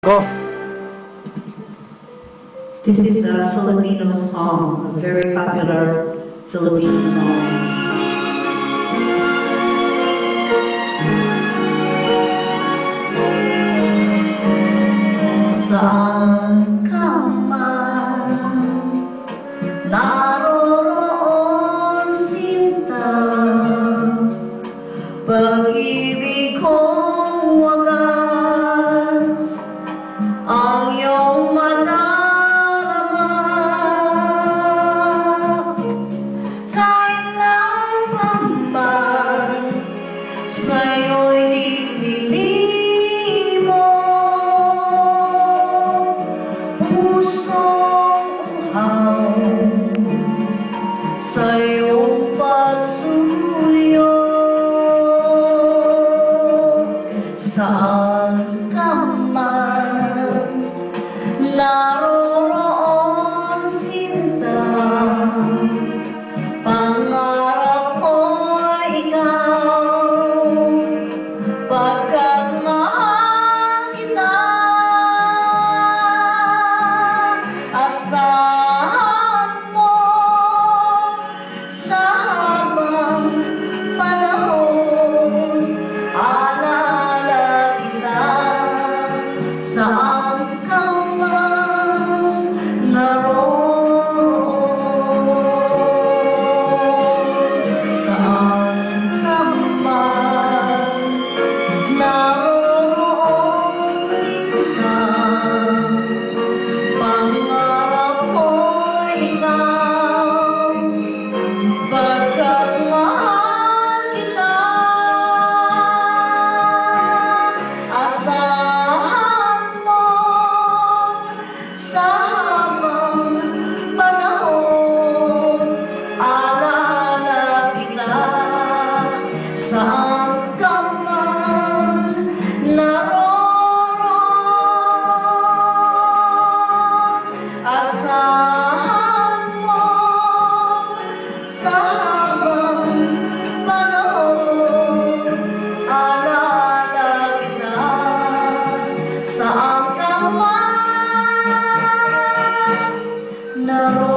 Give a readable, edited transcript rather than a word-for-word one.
Go. This is a Filipino song, a very popular Filipino song. Saan ka man naroroon, sinta, pag-ibig kong wagas ang iyong madarama. Kailan pa man sa'yo'y nililimo, pusong uhaw sa iyong pagsuyo. Saan ka man naroroon, sinta, pangarap ko'y ikaw, pagkat mahal kita. Asahan mo sa habang panahon, alala kita. Saan ka man naroon, saan ka man naroon, sinta, pangarap ko'y ikaw, pagkat mahal kita. Asahan mo sa habang panahon, alala kita. Saan ka man naroon, asahan mo sa habang panahon, alala kita. Saan ka man naroon.